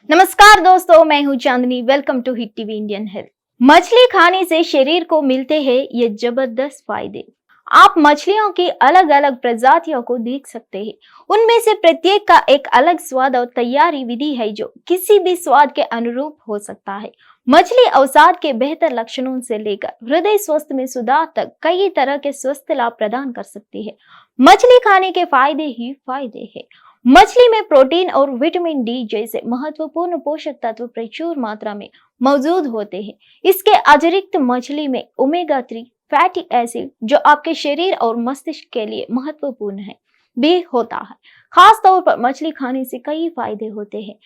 नमस्कार दोस्तों, मैं हूं Chandni. Welcome to hit TV Indian health. मछली खाने से शरीर को मिलते हैं ये जबरदस्त फायदे। आप मछलियों की अलग अलग प्रजातियों को देख सकते हैं। उनमें से प्रत्येक का एक अलग स्वाद और तैयारी विधि है जो किसी भी स्वाद के अनुरूप हो सकता है। मछली अवसाद के बेहतर लक्षणों से लेकर हृदय स्वास्थ्य में सुधार तक कई तरह के स्वस्थ लाभ प्रदान कर सकती है। मछली खाने के फायदे ही फायदे हैं। मछली में प्रोटीन और विटामिन डी जैसे महत्वपूर्ण पोषक तत्व प्रचुर मात्रा में मौजूद होते हैं। इसके अतिरिक्त मछली में ओमेगा 3 फैटी एसिड जो आपके शरीर और मस्तिष्क के लिए महत्वपूर्ण है भी होता है। खास तौर पर मछली खाने से कई फायदे होते हैं।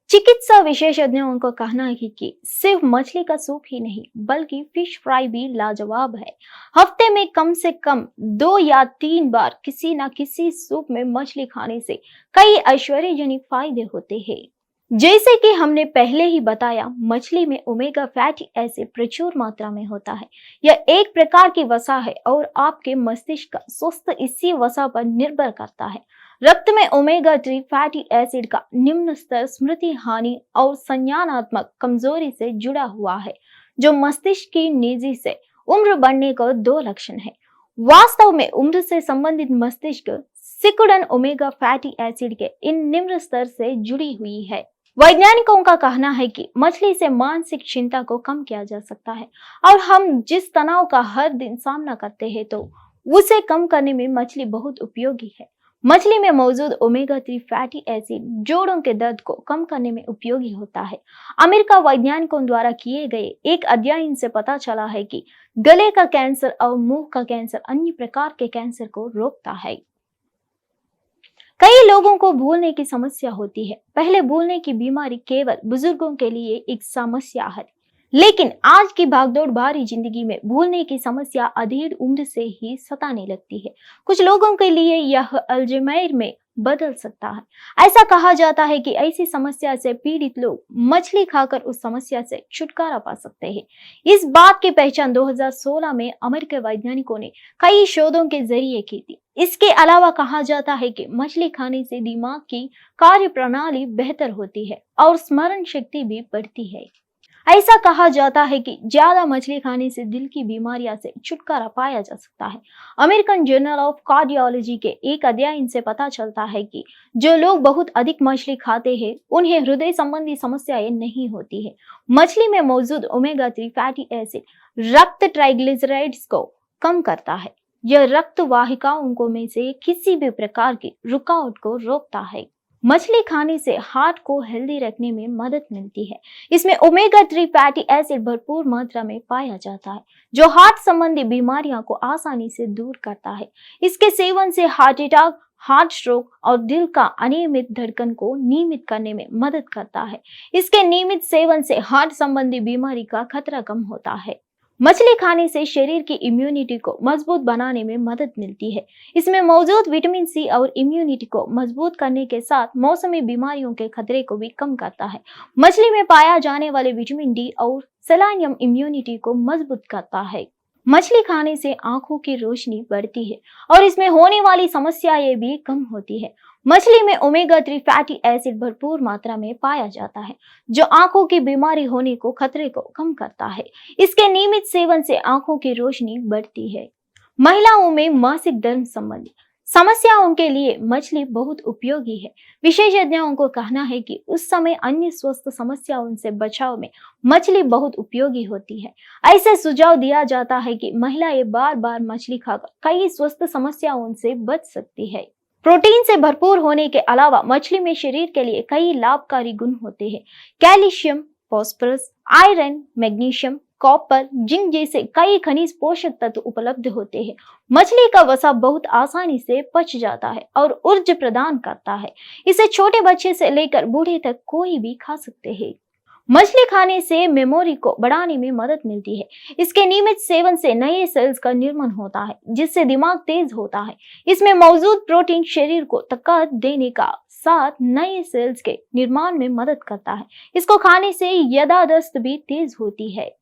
चिकित्सा विशेषज्ञों का कहना है कि सिर्फ मछली का सूप ही नहीं बल्कि फिश फ्राई भी लाजवाब है। हफ्ते में कम से कम 2 या 3 बार किसी न किसी सूप में मछली खाने से कई ऐश्वर्यजनक फायदे होते हैं। जैसे कि हमने पहले ही बताया, मछली में ओमेगा फैटी एसिड प्रचुर मात्रा में होता है। यह एक प्रकार की वसा है और आपके मस्तिष्क का स्वास्थ्य इसी वसा पर निर्भर करता है। रक्त में ओमेगा 3 फैटी एसिड का निम्न स्तर स्मृति हानि और संज्ञानात्मक कमजोरी से जुड़ा हुआ है, जो मस्तिष्क की नींद से उम्र बढ़ने का 2 लक्षण है। वास्तव में उम्र से संबंधित मस्तिष्क सिकुड़न ओमेगा फैटी एसिड के इन निम्न स्तर से जुड़ी हुई है। वैज्ञानिकों का कहना है कि मछली से मानसिक चिंता को कम किया जा सकता है और हम जिस तनाव का हर दिन सामना करते हैं तो उसे कम करने में मछली बहुत उपयोगी है। मछली में मौजूद ओमेगा 3 फैटी एसिड जोड़ों के दर्द को कम करने में उपयोगी होता है। अमेरिका वैज्ञानिकों द्वारा किए गए एक अध्ययन से पता चला है कि गले का कैंसर और मुंह का कैंसर अन्य प्रकार के कैंसर को रोकता है। कई लोगों को भूलने की समस्या होती है। पहले भूलने की बीमारी केवल बुजुर्गों के लिए एक समस्या है, लेकिन आज की भागदौड़ भरी जिंदगी में भूलने की समस्या अधेड़ उम्र से ही सताने लगती है। कुछ लोगों के लिए यह अल्जाइमर में बदल सकता है। ऐसा कहा जाता है कि ऐसी समस्या से पीड़ित लोग मछली खाकर उस समस्या से छुटकारा पा सकते हैं। इस बात की पहचान 2016 में अमेरिकी वैज्ञानिकों ने कई शोधों के जरिए की थी। इसके अलावा कहा जाता है कि मछली खाने से दिमाग की कार्य प्रणाली बेहतर होती है और स्मरण शक्ति भी बढ़ती है। ऐसा कहा जाता है कि ज्यादा मछली खाने से दिल की बीमारियों से छुटकारा पाया जा सकता है। अमेरिकन जर्नल ऑफ कार्डियोलॉजी के एक अध्ययन से पता चलता है कि जो लोग बहुत अधिक मछली खाते हैं उन्हें हृदय संबंधी समस्याएं नहीं होती है। मछली में मौजूद ओमेगा 3 फैटी एसिड रक्त ट्राइग्लिसराइड्स को कम करता है। यह रक्त वाहिकाओं को में से किसी भी प्रकार की रुकावट को रोकता है। मछली खाने से हार्ट को हेल्दी रखने में मदद मिलती है। इसमें ओमेगा 3 फैटी एसिड भरपूर मात्रा में पाया जाता है, जो हार्ट संबंधी बीमारियों को आसानी से दूर करता है। इसके सेवन से हार्ट अटैक, हार्ट स्ट्रोक और दिल का अनियमित धड़कन को नियमित करने में मदद करता है। इसके नियमित सेवन से हार्ट संबंधी बीमारी का खतरा कम होता है। मछली खाने से शरीर की इम्यूनिटी को मजबूत बनाने में मदद मिलती है। इसमें मौजूद विटामिन सी और इम्यूनिटी को मजबूत करने के साथ मौसमी बीमारियों के खतरे को भी कम करता है। मछली में पाया जाने वाले विटामिन डी और सेलेनियम इम्यूनिटी को मजबूत करता है। मछली खाने से आंखों की रोशनी बढ़ती है और इसमें होने वाली समस्याएं भी कम होती है। मछली में ओमेगा 3 फैटी एसिड भरपूर मात्रा में पाया जाता है, जो आंखों की बीमारी होने को खतरे को कम करता है। इसके नियमित सेवन से आंखों की रोशनी बढ़ती है। महिलाओं में मासिक धर्म संबंधी समस्याओं के लिए मछली बहुत उपयोगी है। विशेषज्ञों को कहना है कि उस समय अन्य स्वास्थ्य समस्याओं से बचाव में मछली बहुत उपयोगी होती है। ऐसे सुझाव दिया जाता है कि महिलाएं बार बार मछली खाकर कई स्वास्थ्य समस्याओं से बच सकती है। प्रोटीन से भरपूर होने के अलावा मछली में शरीर के लिए कई लाभकारी गुण होते हैं। Calcium, phosphorus, iron, magnesium, copper, zinc जैसे कई खनिज पोषक तत्व उपलब्ध होते हैं। मछली का वसा बहुत आसानी से पच जाता है और ऊर्जा प्रदान करता है। इसे छोटे बच्चे से लेकर बूढ़े तक कोई भी खा सकते हैं। मछली खाने से मेमोरी को बढ़ाने में मदद मिलती है। इसके नियमित सेवन से नए सेल्स का निर्माण होता है, जिससे दिमाग तेज होता है। इसमें मौजूद प्रोटीन शरीर को ताकत देने का साथ नए सेल्स के निर्माण में मदद करता है। इसको खाने से याददाश्त भी तेज होती है।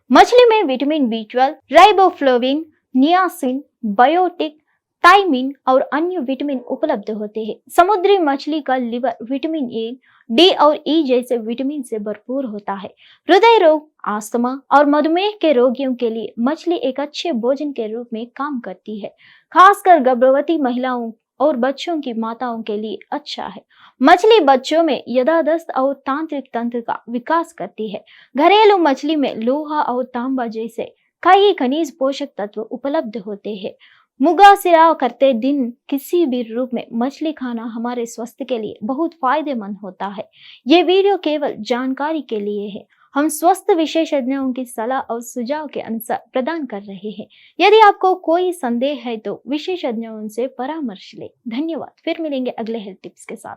मछली में vitamin B12, riboflavin, niacin, biotic, thiamine और अन्य विटामिन उपलब्ध होते हैं। समुद्री मछली का लिवर विटामिन ए, डी और ई जैसे विटामिन से भरपूर होता है। हृदय रोग, अस्थमा और मधुमेह के रोगियों के लिए मछली एक अच्छे भोजन के रूप में काम करती है। खासकर गर्भवती महिलाओं और बच्चों की माताओं के लिए अच्छा है। मछली बच्चों में यादाश्त और तांत्रिक तंत्र का विकास करती है। घरेलू मछली में लोहा और तांबा जैसे कई खनिज पोषक तत्व उपलब्ध होते हैं। मुगासिरा करते दिन किसी भी रूप में मछली खाना हमारे स्वास्थ्य के लिए बहुत फायदेमंद होता है। ये वीडियो केवल जानकारी के लिए है। हम स्वस्थ विशेषज्ञों की सलाह और सुझाव के अनुसार प्रदान कर रहे हैं। यदि आपको कोई संदेह है तो विशेषज्ञों से परामर्श लें। धन्यवाद। फिर मिलेंगे अगले हेल्थ टिप्स के साथ।